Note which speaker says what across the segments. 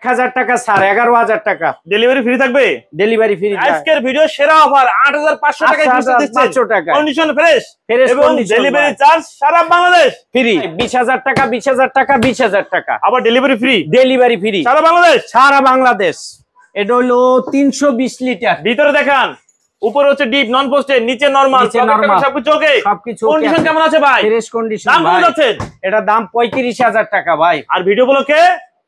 Speaker 1: 1000 টাকা ছাড়, 11000 টাকা
Speaker 2: ডেলিভারি ফ্রি থাকবে।
Speaker 1: Delivery free.
Speaker 2: আজকের ভিডিও সেরা অফার 8500 টাকায় দিচ্ছেন,
Speaker 1: 500 টাকা
Speaker 2: কন্ডিশন ফ্রেশ এবং
Speaker 1: কন্ডিশন,
Speaker 2: ডেলিভারি চার্জ সারা বাংলাদেশ
Speaker 1: ফ্রি। 20000 টাকা 20000 টাকা 20000 টাকা
Speaker 2: আবার ডেলিভারি ফ্রি,
Speaker 1: ডেলিভারি ফ্রি
Speaker 2: সারা বাংলাদেশ।
Speaker 1: সারা বাংলাদেশ। এটা হলো 320 লিটার।
Speaker 2: ভিতরে দেখান, উপরে হচ্ছে ডিপ নন পোস্টেড, নিচে নরমাল, সবকিছু ওকে।
Speaker 1: সবকিছু
Speaker 2: কন্ডিশন কেমন আছে ভাই?
Speaker 1: Fresh condition.
Speaker 2: দাম কত যাচ্ছে?
Speaker 1: এটা দাম 35000 টাকা ভাই।
Speaker 2: আর ভিডিও গুলোকে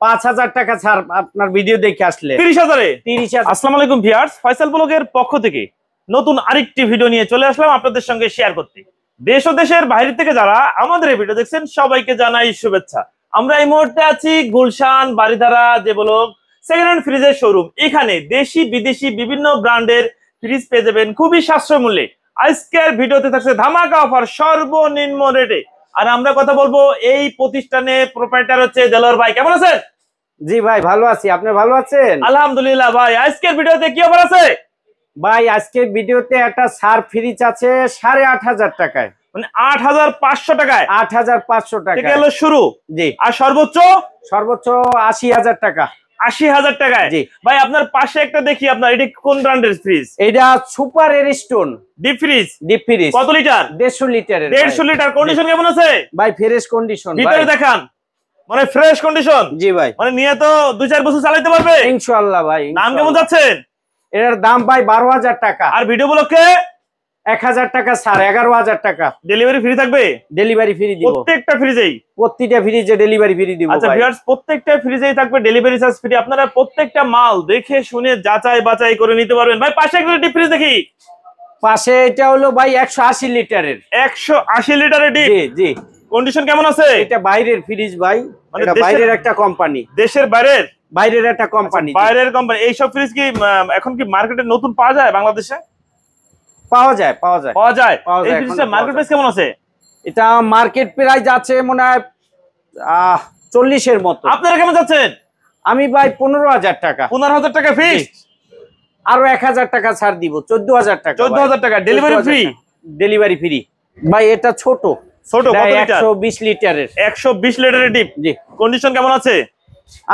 Speaker 1: 5000 টাকা ছাড় আপনার ভিডিও দেখে আসলে
Speaker 2: 30000 এ।
Speaker 1: 30000।
Speaker 2: আসসালামু আলাইকুম ভিউয়ার্স, ফয়সাল ব্লগের পক্ষ থেকে নতুন আরেকটি ভিডিও নিয়ে চলে আসলাম আপনাদের সঙ্গে শেয়ার করতে। দেশ ও দেশের বাইরে থেকে যারা আমাদের এই ভিডিও দেখছেন সবাইকে জানাই শুভেচ্ছা। আমরা এই মুহূর্তে আছি গুলশান বারিধারা যে ব্লগ সেকেন্ড হ্যান্ড ফ্রিজের শোরুম। এখানে দেশি বিদেশি বিভিন্ন ব্র্যান্ডের ফ্রিজ পেয়ে যাবেন খুবই সাশ্রয় মূল্যে। আজকের ভিডিওতে থাকছে ধামাকা অফার সর্বনিম্ন রেটে। আর আমরা কথা বলবো এই প্রতিষ্ঠানে প্রোপ্রাইটার হচ্ছে দেলোয়ার ভাই। কেমন আছেন?
Speaker 1: জি ভাই ভালো আছি, আপনি ভালো আছেন?
Speaker 2: আলহামদুলিল্লাহ। ভাই আজকের ভিডিওতে কি অফার আছে?
Speaker 1: ভাই আজকের ভিডিওতে একটা সার ফ্রিজ আছে 8500 টাকায়,
Speaker 2: মানে 8500 টাকায়।
Speaker 1: 8500 টাকা
Speaker 2: থেকে হলো শুরু।
Speaker 1: জি।
Speaker 2: আর সর্বোচ্চ
Speaker 1: 80000 টাকা।
Speaker 2: 80000 টাকায়।
Speaker 1: জি।
Speaker 2: ভাই আপনার পাশে একটা দেখি, আপনার এটা কোন ব্র্যান্ডের ফ্রিজ?
Speaker 1: এটা super Ariston
Speaker 2: deep fridge.
Speaker 1: Deep fridge
Speaker 2: কত লিটার?
Speaker 1: 150 লিটারের।
Speaker 2: 150 লিটার। কন্ডিশন কেমন আছে
Speaker 1: ভাই? Fresh condition.
Speaker 2: ভিতরে দেখান, মানে ফ্রেশ কন্ডিশন।
Speaker 1: জি ভাই,
Speaker 2: মানে নিয়ে তো 2-4 বছর চালাতে পারবে
Speaker 1: ইনশাআল্লাহ ভাই।
Speaker 2: দাম কেমন যাচ্ছেন?
Speaker 1: এর দাম ভাই 12000 টাকা।
Speaker 2: আর ভিডিও গুলোকে
Speaker 1: 1000 টাকা ছাড়, 11000 টাকা
Speaker 2: ডেলিভারি ফ্রি থাকবে।
Speaker 1: ডেলিভারি ফ্রি দিব
Speaker 2: প্রত্যেকটা ফ্রিজেই।
Speaker 1: প্রতিটা ফ্রিজে ডেলিভারি ফ্রি দিব।
Speaker 2: আচ্ছা ভিউয়ার্স, প্রত্যেকটা ফ্রিজেই থাকবে ডেলিভারি চার্জ ফ্রি। আপনারা প্রত্যেকটা মাল দেখে শুনে যাচাই বাছাই করে নিতে পারবেন। ভাই পাশে একটা ডিপ ফ্রিজ দেখি।
Speaker 1: পাশে এটা হলো ভাই 180 লিটারের।
Speaker 2: 180 লিটারের ডিপ।
Speaker 1: জি জি।
Speaker 2: কন্ডিশন কেমন আছে?
Speaker 1: এটা বাইরের ফ্রিজ ভাই,
Speaker 2: মানে
Speaker 1: এটা বাইরের একটা কোম্পানি।
Speaker 2: দেশের বাইরের?
Speaker 1: বাইরের একটা কোম্পানি।
Speaker 2: বাইরের কোম্পানি। এই সব ফ্রিজ কি এখন কি মার্কেটে নতুন পাওয়া যায় বাংলাদেশে?
Speaker 1: পাওয়া যায় পাওয়া যায়
Speaker 2: পাওয়া যায়।
Speaker 1: পাওয়া
Speaker 2: এই
Speaker 1: যায়।
Speaker 2: ফ্রিজের মার্কেট প্রাইস কেমন আছে?
Speaker 1: এটা মার্কেট প্রাইস আছে মনে হয় 40 এর মতো।
Speaker 2: আপনারা কেমন যাচ্ছেন?
Speaker 1: আমি ভাই 15000 টাকা।
Speaker 2: 15000 টাকা ফিক্স।
Speaker 1: আরো 1000 টাকা ছাড় দিব, 14000 টাকা।
Speaker 2: 14000 টাকা ডেলিভারি ফ্রি।
Speaker 1: ডেলিভারি ফ্রি ভাই। এটা ছোট
Speaker 2: ছোট কত লিটার?
Speaker 1: 120 লিটারের।
Speaker 2: 120 লিটারের ডিপ।
Speaker 1: জি।
Speaker 2: কন্ডিশন কেমন আছে?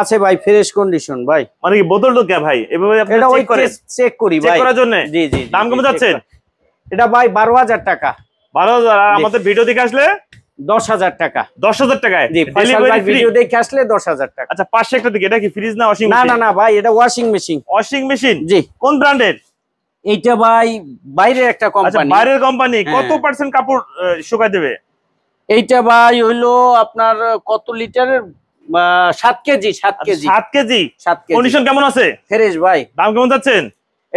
Speaker 1: আছে ভাই ফ্রেশ কন্ডিশন ভাই।
Speaker 2: মানে কি বোতল তো কে ভাই? এভাবে আপনি চেক করে
Speaker 1: চেক করি ভাই।
Speaker 2: চেক করার জন্য।
Speaker 1: জি জি।
Speaker 2: দাম কেমন যাচ্ছেন?
Speaker 1: এটা ভাই 12000 টাকা।
Speaker 2: 12000। আর আমাদের ভিডিও দেখে আসলে
Speaker 1: 10000 টাকা।
Speaker 2: 10000 টাকায়
Speaker 1: জি।
Speaker 2: Delivery free.
Speaker 1: ভিডিও দেখে আসলে 10000 টাকা।
Speaker 2: আচ্ছা পাশে একটা দিকে, এটা কি ফ্রিজ না ওয়াশিং
Speaker 1: না
Speaker 2: মেশিন?
Speaker 1: না না ভাই, এটা ওয়াশিং মেশিন।
Speaker 2: Washing machine.
Speaker 1: জি।
Speaker 2: কোন ব্র্যান্ডের?
Speaker 1: এইটা ভাই বাইরের একটা
Speaker 2: আচ্ছা
Speaker 1: কোম্পানি।
Speaker 2: বাইরের কোম্পানি। কত পার্সেন্ট কাপড় শুকায় দেবে?
Speaker 1: এইটা ভাই হইলো আপনার কত লিটারের? 7 KG. 7 KG.
Speaker 2: 7 KG.
Speaker 1: 7 KG.
Speaker 2: Condition কেমন আছে?
Speaker 1: ফ্রেশ ভাই।
Speaker 2: দাম কেমন যাচ্ছেন?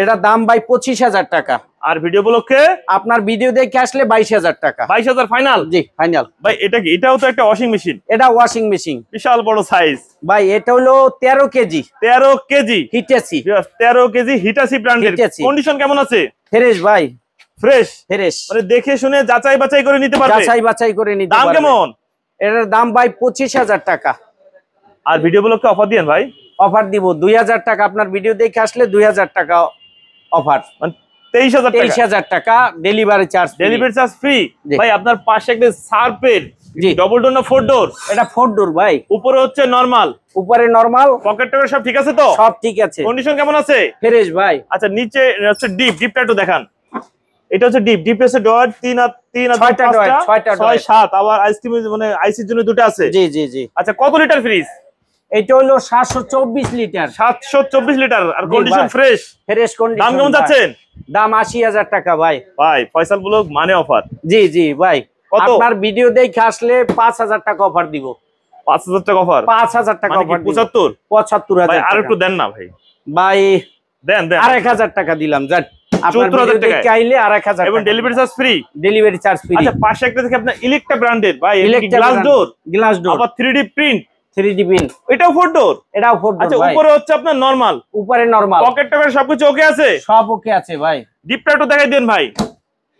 Speaker 1: এটা দাম ভাই 25000 টাকা।
Speaker 2: আর ভিডিও ব্লকে
Speaker 1: আপনার ভিডিও দেখে আসলে 22000 টাকা।
Speaker 2: 22000 ফাইনাল।
Speaker 1: জি ফাইনাল।
Speaker 2: ভাই এটা কি? এটাও তো একটা ওয়াশিং মেশিন।
Speaker 1: এটা ওয়াশিং মেশিন
Speaker 2: বিশাল বড় সাইজ
Speaker 1: ভাই। এটা হলো 13 KG.
Speaker 2: 13 KG
Speaker 1: Hitachi.
Speaker 2: 13 KG Hitachi ব্র্যান্ডের।
Speaker 1: হিটাচি।
Speaker 2: কন্ডিশন কেমন আছে?
Speaker 1: ফ্রেশ ভাই।
Speaker 2: ফ্রেশ।
Speaker 1: ফ্রেশ।
Speaker 2: মানে দেখে শুনে যাচাই বাছাই করে নিতে পারবে।
Speaker 1: যাচাই বাছাই করে নিতে
Speaker 2: দাম
Speaker 1: পারবে।
Speaker 2: কেমন?
Speaker 1: এটার দাম ভাই 25000 টাকা।
Speaker 2: আর ভিডিও ব্লকে অফার দিয়েন ভাই।
Speaker 1: অফার দিব 2000 টাকা। আপনার ভিডিও দেখে আসলে 2000 টাকা অফার।
Speaker 2: মানে 23000 টাকা।
Speaker 1: 23000 টাকা delivery charge.
Speaker 2: Delivery charge free.
Speaker 1: জি।
Speaker 2: ভাই আপনার পাশে একটা সার্পের
Speaker 1: জি।
Speaker 2: ডবল ডোর না 4 ডোর?
Speaker 1: এটা 4 ডোর ভাই।
Speaker 2: উপরে হচ্ছে নরমাল,
Speaker 1: উপরে নরমাল,
Speaker 2: পকেট টকেট সব ঠিক আছে তো?
Speaker 1: সব ঠিক আছে।
Speaker 2: কন্ডিশন কেমন আছে?
Speaker 1: ফ্রেশ ভাই।
Speaker 2: আচ্ছা নিচে হচ্ছে ডিপ। ডিপটা একটু দেখান। এটা হচ্ছে ডিপ। ডিপ হচ্ছে ডয়ার 3 আর 3 আর
Speaker 1: 6টা ডয়ার, 6টা
Speaker 2: 6 7। আবার আইসক্রিম মানে আইসির জন্য দুটো আছে।
Speaker 1: জি জি জি।
Speaker 2: আচ্ছা কত লিটার ফ্রিজ?
Speaker 1: এটা হলো 724 লিটার।
Speaker 2: 724 লিটার। আর কন্ডিশন
Speaker 1: ভাই।
Speaker 2: ফ্রেশ।
Speaker 1: Fresh condition.
Speaker 2: দাম কেমন যাচ্ছেন?
Speaker 1: দাম 80000 টাকা ভাই।
Speaker 2: ভাই ফয়সাল ব্লগ মানে অফার।
Speaker 1: জি জি ভাই।
Speaker 2: কত?
Speaker 1: আপনার ভিডিও দেখে আসলে 5000 টাকা অফার দিব।
Speaker 2: 5000 টাকা অফার?
Speaker 1: 5000 টাকা
Speaker 2: মানে কি
Speaker 1: অফার।
Speaker 2: 75?
Speaker 1: 75000
Speaker 2: ভাই আর
Speaker 1: টাকা।
Speaker 2: একটু দেন না ভাই।
Speaker 1: ভাই
Speaker 2: দেন দেন।
Speaker 1: আর 1000 টাকা দিলাম। যান আপনার
Speaker 2: 74000
Speaker 1: ভিডিও দেখে আইলে আর 1000
Speaker 2: এবং
Speaker 1: টাকা।
Speaker 2: Delivery charge free.
Speaker 1: Delivery charge free.
Speaker 2: আচ্ছা পাশে একটা দেখি আপনার ইলেকট্রা ব্র্যান্ডের। ভাই
Speaker 1: Electra
Speaker 2: glass door.
Speaker 1: Glass door.
Speaker 2: আবার 3D প্রিন্ট।
Speaker 1: 3D pin.
Speaker 2: এটাও 4 ডোর?
Speaker 1: এটাও 4 ডোর
Speaker 2: আচ্ছা
Speaker 1: ভাই।
Speaker 2: উপরে হচ্ছে আপনার নরমাল,
Speaker 1: উপরে নরমাল,
Speaker 2: পকেট টকেট সবকিছু ওকে আছে?
Speaker 1: সব ওকে আছে ভাই।
Speaker 2: ডিপটা একটু দেখাই দেন ভাই।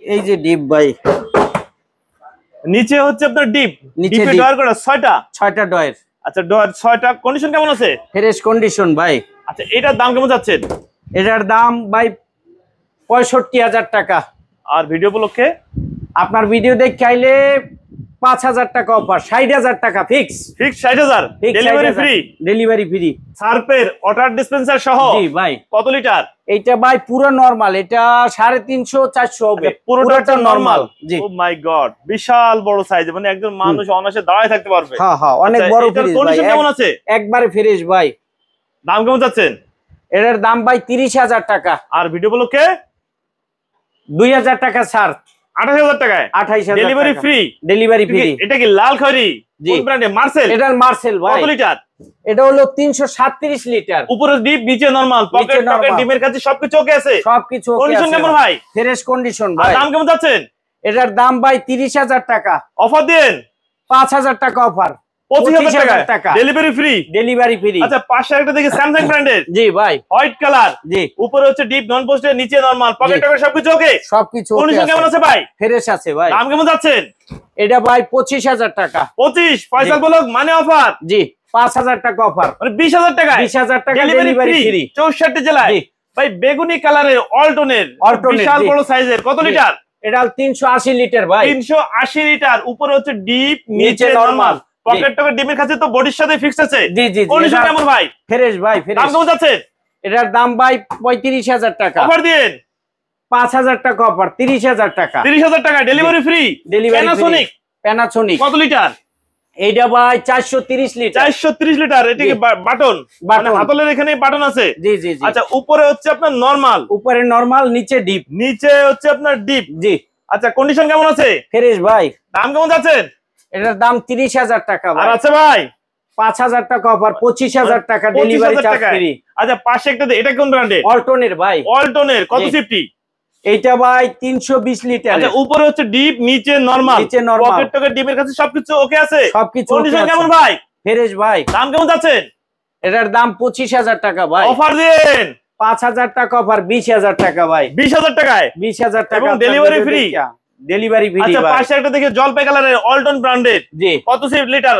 Speaker 1: এই যে ডিপ ভাই।
Speaker 2: নিচে হচ্ছে আপনার ডিপ।
Speaker 1: নিচে
Speaker 2: ডিপে
Speaker 1: ডিপ।
Speaker 2: ডয়ার করে 6টা।
Speaker 1: 6টা ডয়ের।
Speaker 2: আচ্ছা ডয়ার 6টা। কন্ডিশন কেমন আছে?
Speaker 1: ফ্রেশ কন্ডিশন ভাই।
Speaker 2: আচ্ছা এটার দাম কেমন যাচ্ছেন?
Speaker 1: এটার দাম ভাই 65000 টাকা।
Speaker 2: আর ভিডিও উপলক্ষে
Speaker 1: আপনার ভিডিও দেখে আইলে 5,000 টাকা অফার, 60,000 টাকা fix.
Speaker 2: 60,000 delivery free.
Speaker 1: Delivery free
Speaker 2: সার্ফের ওয়াটার ডিসপেন্সার সহ।
Speaker 1: জি ভাই।
Speaker 2: কত লিটার?
Speaker 1: এটা ভাই পুরো নরমাল, এটা 350-400 হবে।
Speaker 2: পুরোটা নরমাল।
Speaker 1: জি।
Speaker 2: ও মাই গড, বিশাল বড় সাইজ, মানে একজন মানুষ অনায়াসে দাঁড়ায় থাকতে পারবে।
Speaker 1: হ্যাঁ হ্যাঁ, অনেক বড় ফ্রিজ ভাই।
Speaker 2: কন্ডিশন কেমন আছে?
Speaker 1: একবারে ফ্রেশ ভাই।
Speaker 2: দাম কেমন যাচ্ছেন?
Speaker 1: এটার দাম ভাই 30,000 টাকা।
Speaker 2: আর ভিডিও উপলক্ষে
Speaker 1: 2,000 টাকা ছাড়।
Speaker 2: 28,000 টাকায়
Speaker 1: 28,000
Speaker 2: ডেলিভারি ফ্রি।
Speaker 1: Delivery free.
Speaker 2: এটা কি লাল খয়রি?
Speaker 1: জি।
Speaker 2: কোন ব্র্যান্ডে? মার্সেল।
Speaker 1: এটা মার্সেল ভাই।
Speaker 2: কত লিটার?
Speaker 1: এটা হলো 337 লিটার।
Speaker 2: উপরে ডিপ, নিচে নরমাল, পকেট টকেট ডিমের কাছে সবকিছু ওকে আছে।
Speaker 1: সবকিছু ওকে আছে।
Speaker 2: কন্ডিশন কেমন ভাই?
Speaker 1: ফ্রেশ কন্ডিশন
Speaker 2: আর
Speaker 1: ভাই।
Speaker 2: দাম কেমন যাচ্ছেন?
Speaker 1: এটার দাম ভাই 30,000 টাকা।
Speaker 2: অফার দেন।
Speaker 1: 5,000 টাকা অফার।
Speaker 2: 25,000 টাকা ডেলিভারি ফ্রি।
Speaker 1: Delivery free.
Speaker 2: আচ্ছা, পাশে একটা দেখি স্যামসাং ব্র্যান্ডের।
Speaker 1: জি ভাই।
Speaker 2: White colour.
Speaker 1: জি।
Speaker 2: উপরে হচ্ছে ডিপ, নন পোস্টের, নিচে নরমাল, পকেট টকেট সবকিছু ওকে।
Speaker 1: সবকিছু ওকে।
Speaker 2: কন্ডিশন কেমন আছে ভাই?
Speaker 1: ফ্রেশ আছে ভাই।
Speaker 2: দাম কেমন যাচ্ছেন?
Speaker 1: এটা ভাই 25,000 টাকা।
Speaker 2: 25 ফয়সাল ব্লগ মানে অফার।
Speaker 1: জি। 5,000 টাকা অফার,
Speaker 2: মানে 20,000 টাকা।
Speaker 1: 20,000 টাকা
Speaker 2: ডেলিভারি
Speaker 1: ডেলিভারি
Speaker 2: ফ্রি
Speaker 1: ফ্রি
Speaker 2: 64 জেলায়। ভাই বেগুনি কালারের অল্টনের বিশাল
Speaker 1: জি।
Speaker 2: বড় সাইজের, কত লিটার?
Speaker 1: এটা 380 লিটার ভাই।
Speaker 2: 380 লিটার। উপরে হচ্ছে ডিপ,
Speaker 1: নিচে
Speaker 2: নিচে নরমাল,
Speaker 1: নরমাল।
Speaker 2: পকেট টকেট ডিমের কাছে তো বডির সাথে ফিক্স আছে।
Speaker 1: জি জি।
Speaker 2: কন্ডিশন কেমন ভাই?
Speaker 1: ফ্রেশ ভাই,
Speaker 2: দাম
Speaker 1: ফ্রেশ।
Speaker 2: কেমন যাচ্ছে?
Speaker 1: এটার দাম ভাই 35,000 টাকা।
Speaker 2: অফার দিন।
Speaker 1: 5,000 টাকা অফার, 30,000 টাকা।
Speaker 2: 30,000 টাকা delivery free.
Speaker 1: Delivery
Speaker 2: Panasonic.
Speaker 1: Panasonic.
Speaker 2: কত লিটার?
Speaker 1: এইটা ভাই 430 লিটার।
Speaker 2: 430 লিটার। এটা কি বাটন? মানে হাতলের এখানে বাটন আছে।
Speaker 1: জি জি জি।
Speaker 2: আচ্ছা, উপরে হচ্ছে আপনার নরমাল,
Speaker 1: উপরে নরমাল, নিচে ডিপ।
Speaker 2: নিচে হচ্ছে আপনার ডিপ।
Speaker 1: জি।
Speaker 2: আচ্ছা, কন্ডিশন কেমন আছে?
Speaker 1: ফ্রেশ ভাই।
Speaker 2: দাম কেমন যাচ্ছেন?
Speaker 1: এটার দাম 30,000 টাকা
Speaker 2: আর
Speaker 1: ভাই।
Speaker 2: আছে ভাই
Speaker 1: 5,000 টাকা অফার, 25,000 টাকা ডেলিভারি
Speaker 2: 25,000
Speaker 1: চার্জ
Speaker 2: টাকায়।
Speaker 1: ফ্রি।
Speaker 2: আচ্ছা, পাশে একটা এটা কোন ব্র্যান্ডের?
Speaker 1: অল্টনের ভাই।
Speaker 2: অল্টনের। কত
Speaker 1: জি।
Speaker 2: সিফটি?
Speaker 1: এইটা ভাই 320 লিটার।
Speaker 2: আচ্ছা, উপরে হচ্ছে ডিপ, নিচে নরমাল,
Speaker 1: নিচে নরমাল,
Speaker 2: পকেট টকেট ডিমের কাছে সবকিছু ওকে আছে।
Speaker 1: সবকিছু
Speaker 2: কন্ডিশন কেমন ভাই?
Speaker 1: ফ্রেশ ভাই।
Speaker 2: দাম কেমন যাচ্ছেন?
Speaker 1: এটার দাম 25,000 টাকা ভাই।
Speaker 2: অফার দিন।
Speaker 1: 5,000 টাকা অফার, 20,000 টাকা ভাই।
Speaker 2: 20,000 টাকায়
Speaker 1: 20,000 টাকা
Speaker 2: এবং ডেলিভারি ফ্রি।
Speaker 1: ডেলিভারি ফ্রি
Speaker 2: আচ্ছা,
Speaker 1: ভাই।
Speaker 2: পাশে একটা দেখে জলপাই কালারের অল্টন ব্র্যান্ডের।
Speaker 1: জি।
Speaker 2: কত লিটার?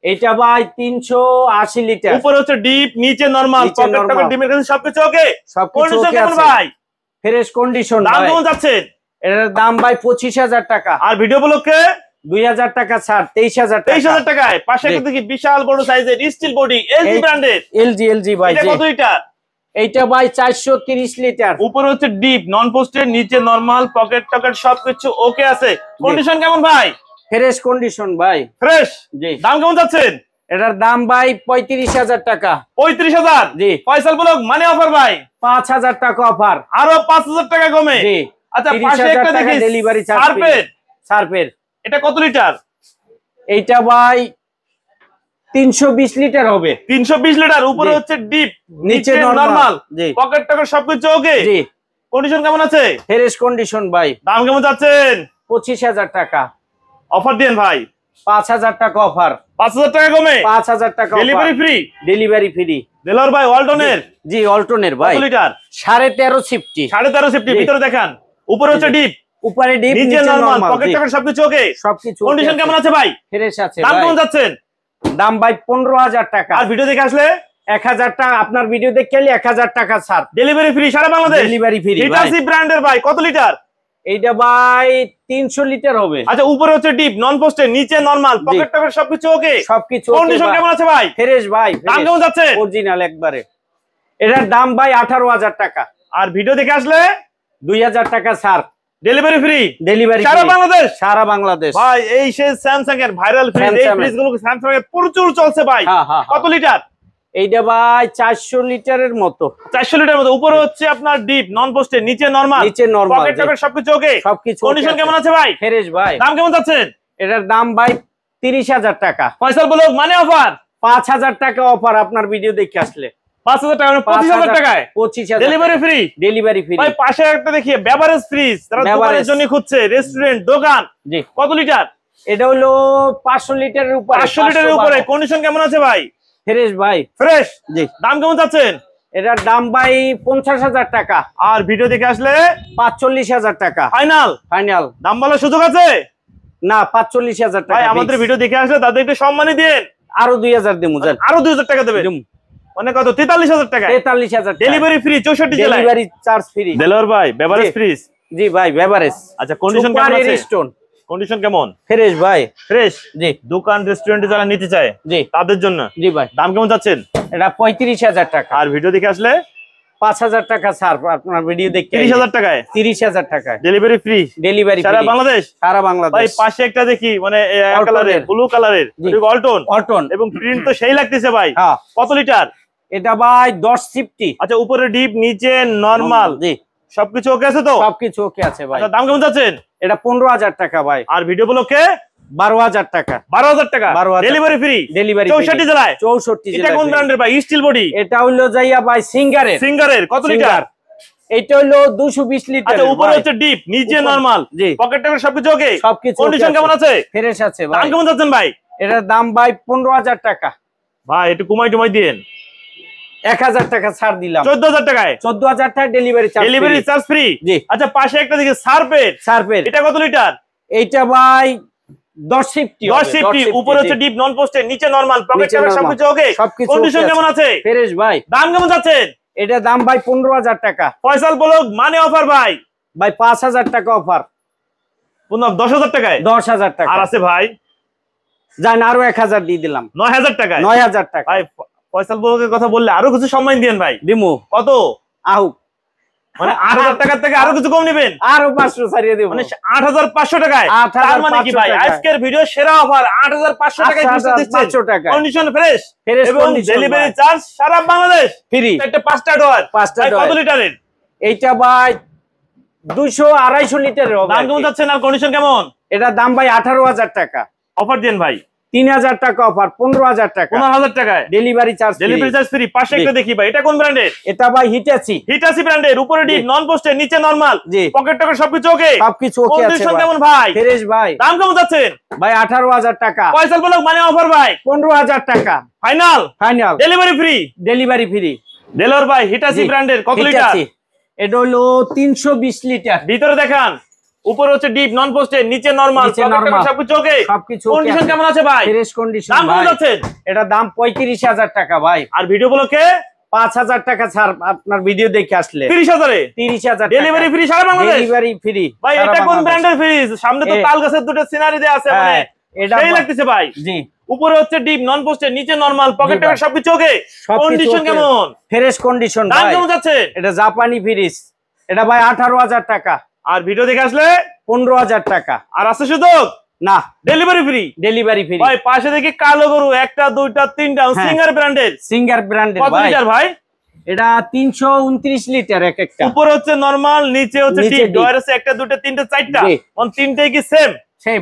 Speaker 1: এইটা ভাই 380 লিটার।
Speaker 2: উপরে হচ্ছে ডিপ, নিচে নরমাল,
Speaker 1: নিচে
Speaker 2: পকেট
Speaker 1: normal,
Speaker 2: টকেট ডিমের কাছে সবকিছু ওকে।
Speaker 1: সবকিছু
Speaker 2: কন্ডিশন
Speaker 1: ওকে
Speaker 2: কেমন
Speaker 1: আছে
Speaker 2: ভাই?
Speaker 1: ফ্রেশ কন্ডিশন
Speaker 2: দাম
Speaker 1: ভাই।
Speaker 2: কেমন যাচ্ছেন?
Speaker 1: এটার দাম ভাই 25,000 টাকা।
Speaker 2: আর ভিডিও উপলক্ষে
Speaker 1: 2,000 টাকা ছাড়, 23,000 টাকা।
Speaker 2: 23,000 টাকায়। পাশে একটা দেখি বিশাল বড় সাইজের স্টিল বডি এলজি ব্র্যান্ডের।
Speaker 1: এলজি ভাই।
Speaker 2: এটা
Speaker 1: জি।
Speaker 2: কত লিটার?
Speaker 1: এইটা ভাই 430 লিটার।
Speaker 2: উপরে হচ্ছে ডিপ, নন পোস্টের, নিচে নরমাল, পকেট টকেট সবকিছু ওকে আছে। কন্ডিশন কেমন ভাই?
Speaker 1: ফ্রেশ কন্ডিশন ভাই।
Speaker 2: ফ্রেশ।
Speaker 1: জি।
Speaker 2: দাম কেমন যাচ্ছেন?
Speaker 1: এটার দাম ভাই 35,000 টাকা।
Speaker 2: 35,000।
Speaker 1: জি।
Speaker 2: ফয়সাল ব্লগ মানে অফার ভাই।
Speaker 1: 5,000 টাকা অফার।
Speaker 2: আরো 5,000 টাকা কমে।
Speaker 1: জি।
Speaker 2: আচ্ছা, পাশে
Speaker 1: 30,000
Speaker 2: একটা
Speaker 1: টাকা
Speaker 2: দেখি
Speaker 1: ডেলিভারি চার্জ
Speaker 2: সার্ফের।
Speaker 1: সার্ফের।
Speaker 2: এটা কত লিটার?
Speaker 1: এইটা ভাই 320 লিটার হবে।
Speaker 2: 320 লিটার। উপরে
Speaker 1: জি।
Speaker 2: হচ্ছে ডিপ,
Speaker 1: নিচে
Speaker 2: নিচে নরমাল,
Speaker 1: জি।
Speaker 2: পকেট টকেট সবকিছু ওকে।
Speaker 1: জি।
Speaker 2: কন্ডিশন কেমন আছে?
Speaker 1: ফ্রেশ কন্ডিশন ভাই।
Speaker 2: দাম কেমন যাচ্ছেন?
Speaker 1: 25,000 টাকা।
Speaker 2: অফার দেন ভাই।
Speaker 1: 5,000 টাকা অফার।
Speaker 2: 5,000 টাকা কমে
Speaker 1: 5,000 টাকা
Speaker 2: delivery free.
Speaker 1: Delivery free.
Speaker 2: Delwar ভাই ওয়ালটনের।
Speaker 1: জি, অল্টনের ভাই।
Speaker 2: কত লিটার?
Speaker 1: 13.5 সিফটি।
Speaker 2: 13.5 সিফটি।
Speaker 1: জি।
Speaker 2: ভিতরে দেখান। উপরে হচ্ছে ডিপ,
Speaker 1: উপরে ডিপ,
Speaker 2: নিচে
Speaker 1: নিচে
Speaker 2: নরমাল,
Speaker 1: নরমাল,
Speaker 2: পকেট টকেট সবকিছু ওকে।
Speaker 1: সবকিছু
Speaker 2: কন্ডিশন কেমন আছে ভাই?
Speaker 1: ফ্রেশ আছে
Speaker 2: দাম
Speaker 1: ভাই।
Speaker 2: কেমন যাচ্ছেন?
Speaker 1: দাম ভাই 15,000 টাকা।
Speaker 2: আর ভিডিও দেখে আসলে
Speaker 1: 1,000 টাকা, আপনার ভিডিও দেখে এলে 1,000 টাকা ছাড়।
Speaker 2: ডেলিভারি ফ্রি সারা বাংলাদেশ।
Speaker 1: ডেলিভারি ফ্রি ভাই।
Speaker 2: হিটাসি ব্র্যান্ডের ভাই। কত লিটার?
Speaker 1: এইটা ভাই 300 লিটার হবে।
Speaker 2: আচ্ছা, উপরে হচ্ছে ডিপ, নন পোস্টের, নিচে নরমাল, পকেট টকেট সবকিছু ওকে।
Speaker 1: সবকিছু
Speaker 2: কন্ডিশন কেমন আছে ভাই?
Speaker 1: ফ্রেশ ভাই।
Speaker 2: দাম কেমন যাচ্ছে?
Speaker 1: অরিজিনাল একবারে। এটার দাম ভাই 18,000 টাকা।
Speaker 2: আর ভিডিও দেখে আসলে
Speaker 1: 2,000 টাকা ছাড়।
Speaker 2: ডেলিভারি ফ্রি
Speaker 1: ডেলিভারি
Speaker 2: সারা বাংলাদেশ।
Speaker 1: সারা বাংলাদেশ
Speaker 2: ভাই এই সেই স্যামসাং এর ভাইরাল ফ্রিজ, এই
Speaker 1: Samsung
Speaker 2: ফ্রিজ গুলো স্যামসাং এর প্রচুর চলছে ভাই।
Speaker 1: হ্যাঁ, হ্যাঁ,
Speaker 2: কত লিটার?
Speaker 1: এইটা ভাই 400 লিটারের মতো।
Speaker 2: 400 লিটার মতো। উপরে হচ্ছে আপনার ডিপ, নন পোস্টের, নিচে নরমাল,
Speaker 1: নিচে নরমাল,
Speaker 2: পকেট টকেট সবকিছু ওকে।
Speaker 1: সবকিছু
Speaker 2: কন্ডিশন কেমন আছে ভাই?
Speaker 1: ফ্রেশ ভাই।
Speaker 2: দাম কেমন যাচ্ছেন?
Speaker 1: এটার দাম ভাই 30,000 টাকা।
Speaker 2: ফয়সাল ব্লগ মানে অফার।
Speaker 1: 5,000 টাকা অফার, আপনার ভিডিও দেখে আসলে
Speaker 2: 5,000 টাকা মানে 25,000 টাকায়
Speaker 1: 25,000
Speaker 2: ডেলিভারি ফ্রি।
Speaker 1: Delivery free.
Speaker 2: ভাই পাশে একটা দেখিয়ে বেভারেজ ফ্রিজ, তারা দোকানের
Speaker 1: বেভারেজ।
Speaker 2: জন্য খুঁজছে, রেস্টুরেন্ট, দোকান।
Speaker 1: জি।
Speaker 2: কত লিটার?
Speaker 1: এটা হলো 500 লিটারের উপরে।
Speaker 2: 500 লিটারের উপরে। কন্ডিশন কেমন আছে ভাই?
Speaker 1: ফ্রেশ ভাই।
Speaker 2: ফ্রেশ।
Speaker 1: জি।
Speaker 2: দাম কেমন যাচ্ছেন?
Speaker 1: এটার দাম ভাই 50,000 টাকা।
Speaker 2: আর ভিডিও দেখে আসলে
Speaker 1: 45,000 টাকা
Speaker 2: ফাইনাল।
Speaker 1: ফাইনাল।
Speaker 2: দাম বলার সুযোগ আছে?
Speaker 1: না, 45,000 টাকা।
Speaker 2: ভাই আমাদের ভিডিও দেখে আসলে তাদের একটু সম্মানই দিন।
Speaker 1: আরো 2,000 দেবো।
Speaker 2: আরো 2,000 টাকা দেবে। মানে কত? 43,000 টাকা
Speaker 1: 43,000
Speaker 2: ডেলিভারি ফ্রি 64 জেলায়।
Speaker 1: Delivery charge free.
Speaker 2: দেলোয়ার ভাই বেভারেজ
Speaker 1: জি।
Speaker 2: ফ্রিজ।
Speaker 1: জি ভাই, বেভারেজ।
Speaker 2: আচ্ছা, কন্ডিশন কেমন আছে?
Speaker 1: স্টোন।
Speaker 2: কন্ডিশন কেমন?
Speaker 1: ফ্রেশ ভাই।
Speaker 2: ফ্রেশ।
Speaker 1: জি।
Speaker 2: দোকান রেস্টুরেন্টে যারা নিতে চায়
Speaker 1: জি
Speaker 2: তাদের জন্য।
Speaker 1: জি ভাই।
Speaker 2: দাম কেমন যাচ্ছেন?
Speaker 1: এটা 35,000 টাকা।
Speaker 2: আর ভিডিও দেখে আসলে
Speaker 1: 5,000 টাকা ছাড় আপনার ভিডিও দেখতে।
Speaker 2: 30,000 টাকায়।
Speaker 1: 30,000 টাকায়
Speaker 2: ডেলিভারি ফ্রি।
Speaker 1: ডেলিভারি
Speaker 2: সারা বাংলাদেশ।
Speaker 1: সারা বাংলাদেশ।
Speaker 2: ভাই পাশে একটা দেখি মানে কালারের ব্লু কালারের অল্টন
Speaker 1: অল্টন
Speaker 2: এবং প্রিন্ট তো সেই লাগতেছে ভাই।
Speaker 1: হ্যাঁ।
Speaker 2: কত লিটার?
Speaker 1: এটা ভাই 10 সিফটি।
Speaker 2: আচ্ছা উপরে ডিপ নিচে নরমাল।
Speaker 1: জি
Speaker 2: সবকিছু ওকে আছে তো?
Speaker 1: সবকিছু ওকে আছে ভাই।
Speaker 2: আচ্ছা দাম কেমন যাচ্ছেন?
Speaker 1: এটা 15,000 টাকা ভাই।
Speaker 2: আর ভিডিও ব্লকে
Speaker 1: 12,000 টাকা।
Speaker 2: 12,000 টাকা।
Speaker 1: 12,000
Speaker 2: ডেলিভারি ফ্রি।
Speaker 1: ডেলিভারি
Speaker 2: 64 জেলায়।
Speaker 1: 64
Speaker 2: এটা কোন ব্র্যান্ডের ভাই? Steel body.
Speaker 1: এটা হলো যাইয়া ভাই সিঙ্গারের।
Speaker 2: সিঙ্গারের কত লিটার?
Speaker 1: এটা হলো 220 লিটার।
Speaker 2: আচ্ছা উপরে হচ্ছে ডিপ নিচে নরমাল।
Speaker 1: জি।
Speaker 2: পকেট টাকার সবকিছু ওকে?
Speaker 1: সবকিছু
Speaker 2: কন্ডিশন কেমন আছে?
Speaker 1: ফ্রেশ আছে ভাই।
Speaker 2: দাম কেমন যাচ্ছেন ভাই?
Speaker 1: এটার দাম ভাই 15,000 টাকা।
Speaker 2: ভাই একটু কমাই টমাই দিন।
Speaker 1: 1,000 টাকা ছাড় দিলাম।
Speaker 2: 14,000 টাকায়।
Speaker 1: 14,000 টাকা delivery charge.
Speaker 2: Delivery charge free.
Speaker 1: জি।
Speaker 2: আচ্ছা পাশে একটা দেখি সার্ফের। এটা কত লিটার?
Speaker 1: এইটা ভাই 10 সিফটি।
Speaker 2: 10 সিফটি। উপরে হচ্ছে ডিপ নন পোস্টেড নিচে নরমাল পকেট টাকা সবকিছু ওকে? কন্ডিশন কেমন আছে?
Speaker 1: ফ্রেশ ভাই।
Speaker 2: দাম কেমন যাচ্ছেন?
Speaker 1: এটা দাম ভাই 15,000 টাকা।
Speaker 2: ফয়সাল ব্লগ মানে অফার ভাই।
Speaker 1: ভাই 5,000 টাকা অফার।
Speaker 2: 10,000 টাকায়।
Speaker 1: 10,000 টাকা।
Speaker 2: আর আছে ভাই
Speaker 1: জান আরো 1,000 দিয়ে দিলাম।
Speaker 2: 9,000 টাকায়।
Speaker 1: 9,000 টাকা।
Speaker 2: ভাই ফয়সাল ব্লগের কথা বললে আরো কিছু সম্মান দিয়েন ভাই।
Speaker 1: দিমু।
Speaker 2: কত?
Speaker 1: আউ
Speaker 2: মানে 8,000 টাকার থেকে আরো কিছু কম নেবেন?
Speaker 1: আরো 500 ছাড়িয়ে দেব।
Speaker 2: মানে 8,500 টাকায়।
Speaker 1: 8,500
Speaker 2: তার মানে কি ভাই আজকের ভিডিও সেরা অফার 8,500 টাকায় দিচ্ছেন।
Speaker 1: 500 টাকা।
Speaker 2: কন্ডিশন ফ্রেশ এবং
Speaker 1: condition
Speaker 2: ডেলিভারি
Speaker 1: ভাই।
Speaker 2: চার্জ সারা বাংলাদেশ
Speaker 1: ফ্রি।
Speaker 2: একটা 5টা ডোর।
Speaker 1: 5টা
Speaker 2: ভাই
Speaker 1: ডোর।
Speaker 2: কত লিটারের?
Speaker 1: এইটা ভাই 200-250 লিটারের হবে।
Speaker 2: দাম কেমন যাচ্ছে না কন্ডিশন কেমন?
Speaker 1: এটা দাম ভাই 18,000 টাকা।
Speaker 2: অফার দেন ভাই।
Speaker 1: 3,000 টাকা অফার। 15,000 টাকা
Speaker 2: 15,000 টাকায়
Speaker 1: delivery charge.
Speaker 2: Delivery charge free. পাশে একটা দেখি ভাই এটা কোন ব্র্যান্ডের?
Speaker 1: এটা ভাই হিটাচি।
Speaker 2: হিটাচি ব্র্যান্ডের। উপরে ডিপ নন পোস্টেড নিচে নরমাল
Speaker 1: জি।
Speaker 2: পকেট টাকা সবকিছু ওকে?
Speaker 1: সবকিছু ওকে আছে
Speaker 2: কন্ডিশন
Speaker 1: ভাই।
Speaker 2: কেমন ভাই?
Speaker 1: ফ্রেশ ভাই।
Speaker 2: দাম কেমন যাচ্ছেন?
Speaker 1: ভাই 18,000 টাকা।
Speaker 2: ফয়সাল ব্লগ মানে অফার ভাই।
Speaker 1: 15,000 টাকা
Speaker 2: final.
Speaker 1: Final.
Speaker 2: Delivery free.
Speaker 1: Delivery free.
Speaker 2: Dealer ভাই হিটাচি ব্র্যান্ডের কত লিটার?
Speaker 1: এটা হলো 320 লিটার।
Speaker 2: ভিতরে দেখান। উপরে হচ্ছে ডিপ নন পোস্টেড নিচে নরমাল সবকিছু ওকে?
Speaker 1: সবকিছু
Speaker 2: কন্ডিশন কেমন আছে ভাই?
Speaker 1: Fresh condition.
Speaker 2: দাম কেমন যাচ্ছেন?
Speaker 1: এটা দাম 35,000 টাকা ভাই।
Speaker 2: আর ভিডিও গুলোকে
Speaker 1: 5,000 টাকা ছাড় আপনার ভিডিও দেখে আসলে।
Speaker 2: 30,000 এ
Speaker 1: 30,000
Speaker 2: ডেলিভারি ফ্রি সারা বাংলাদেশ।
Speaker 1: ডেলিভারি ফ্রি
Speaker 2: ভাই এটা কোন ব্র্যান্ডের ফ্রিজ? সামনে তো তাল গাছের দুটো সিনারি দেয়া আছে মানে
Speaker 1: এটা
Speaker 2: সেই লাগতেছে ভাই।
Speaker 1: জি।
Speaker 2: উপরে হচ্ছে ডিপ নন পোস্টেড নিচে নরমাল পকেট টাকা সবকিছু ওকে? কন্ডিশন কেমন?
Speaker 1: ফ্রেশ কন্ডিশন
Speaker 2: দাম
Speaker 1: ভাই।
Speaker 2: কেমন যাচ্ছে?
Speaker 1: এটা জাপানি ফ্রিজ। এটা ভাই 18,000 টাকা।
Speaker 2: আর ভিডিও দেখে আসলে
Speaker 1: 15,000 টাকা।
Speaker 2: আর আছে সুযোগ
Speaker 1: না
Speaker 2: ডেলিভারি ফ্রি।
Speaker 1: Delivery free.
Speaker 2: ভাই পাশে দেখি কালো গরু একটা দুইটা তিনটা সিঙ্গার ব্র্যান্ডের।
Speaker 1: সিঙ্গার ব্র্যান্ডের
Speaker 2: কত
Speaker 1: ভাই।
Speaker 2: লিটার ভাই?
Speaker 1: এটা 329 লিটার এক একটা।
Speaker 2: উপরে হচ্ছে নরমাল নিচে হচ্ছে ডিপ ডয়ার আছে একটা দুটো তিনটা চারটা কোন তিনটাই কি সেম?
Speaker 1: সেম।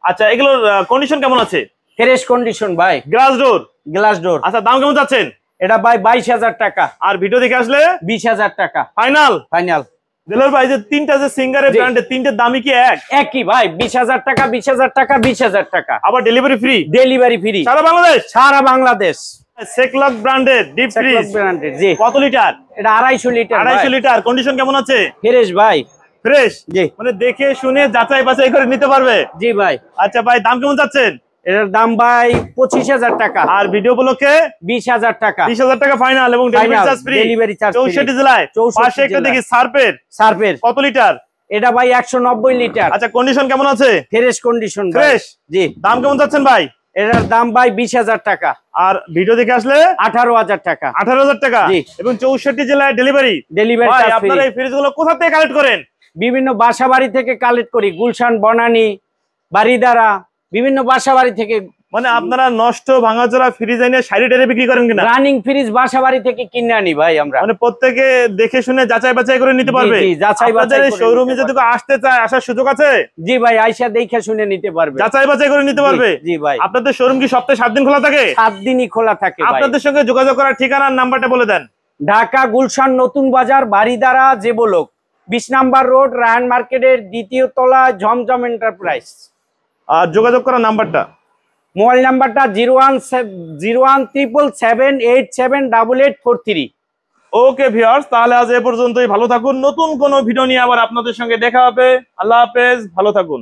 Speaker 2: আচ্ছা এগুলোর কন্ডিশন কেমন আছে?
Speaker 1: ফ্রেশ কন্ডিশন ভাই।
Speaker 2: Glass door.
Speaker 1: Glass door.
Speaker 2: আচ্ছা দাম কেমন যাচ্ছেন?
Speaker 1: এটা ভাই 22,000 টাকা।
Speaker 2: আর ভিডিও দেখে আসলে
Speaker 1: 20,000 টাকা
Speaker 2: ফাইনাল।
Speaker 1: ফাইনাল।
Speaker 2: দিলার ভাই যে তিনটা যে সিঙ্গারের ব্র্যান্ডের তিনটে দামই কি এক?
Speaker 1: একই ভাই। 20,000 টাকা 20,000 টাকা 20,000 টাকা।
Speaker 2: আবার ডেলিভারি ফ্রি।
Speaker 1: ডেলিভারি ফ্রি
Speaker 2: সারা বাংলাদেশ।
Speaker 1: সারা বাংলাদেশ।
Speaker 2: সেকলক ব্র্যান্ডের ডিপ ফ্রিজ
Speaker 1: ব্র্যান্ডের। জি।
Speaker 2: কত লিটার?
Speaker 1: এটা 250 লিটার।
Speaker 2: 250 লিটার। কন্ডিশন কেমন আছে?
Speaker 1: ফ্রেশ ভাই।
Speaker 2: ফ্রেশ।
Speaker 1: জি।
Speaker 2: মানে দেখে শুনে যাচাই বাছাই করে নিতে পারবে।
Speaker 1: জি ভাই।
Speaker 2: আচ্ছা ভাই দাম কেমন যাচ্ছেন?
Speaker 1: এটার দাম ভাই 25,000 টাকা।
Speaker 2: আর ভিডিও গুলোকে
Speaker 1: 20,000 টাকা।
Speaker 2: 20,000 টাকা ফাইনাল এবং delivery charge free.
Speaker 1: Delivery charge
Speaker 2: 64 জেলায়। পাশে একটা দেখি সার্ফের কত লিটার?
Speaker 1: এটা ভাই 190 লিটার।
Speaker 2: আচ্ছা কন্ডিশন কেমন আছে?
Speaker 1: Fresh condition.
Speaker 2: ফ্রেশ।
Speaker 1: জি।
Speaker 2: দাম কেমন যাচ্ছেন ভাই?
Speaker 1: এটার দাম ভাই 20,000 টাকা।
Speaker 2: আর ভিডিও দেখে আসলে
Speaker 1: 18,000 টাকা।
Speaker 2: 18,000 টাকা এবং 64 জেলায় ডেলিভারি।
Speaker 1: ডেলিভারি
Speaker 2: ভাই
Speaker 1: চার্জ ফ্রি।
Speaker 2: আপনারা এই ফ্রিজ গুলো কোথা থেকে কালেক্ট করেন?
Speaker 1: বিভিন্ন বাসাবাড়ি থেকে কালেক্ট করি। গুলশান, বনানী, বাড়িদারা বিভিন্ন বাসাবাড়ি থেকে।
Speaker 2: মানে আপনারা নষ্ট ভাঙাচোরা ফ্রিজ এনে সাইডে বিক্রি করেন কিনা?
Speaker 1: রানিং ফ্রিজ বাসাবাড়ি থেকে কিনে আনি ভাই আমরা।
Speaker 2: মানে প্রত্যেকে দেখে শুনে যাচাই বাছাই করে নিতে পারবে।
Speaker 1: জি যাচাই বাছাই করে।
Speaker 2: শোরুমে যদি আসতে চায় আসার সুযোগ আছে?
Speaker 1: জি ভাই আইসা দেখে শুনে নিতে পারবে।
Speaker 2: যাচাই বাছাই করে নিতে পারবে।
Speaker 1: জি ভাই।
Speaker 2: আপনাদের শোরুম কি সপ্তাহে 7 দিন খোলা থাকে?
Speaker 1: 7 দিনই খোলা থাকে ভাই।
Speaker 2: আপনাদের সঙ্গে যোগাযোগ করার ঠিকানার নাম্বারটা বলে দেন।
Speaker 1: ঢাকা গুলশান নতুন বাজার বাড়িদারা জেবলক 20 নাম্বার রোড রায়হান মার্কেটের দ্বিতীয় তলা ঝমঝম এন্টারপ্রাইজ।
Speaker 2: আর যোগাযোগ করার নাম্বারটা
Speaker 1: মোবাইল নাম্বারটা 0177878843।
Speaker 2: ওকে ভিউয়ার্স তাহলে আজ এ পর্যন্তই। ভালো থাকুন। নতুন কোনো ভিডিও নিয়ে আবার আপনাদের সঙ্গে দেখা হবে। আল্লাহ হাফেজ। ভালো থাকুন।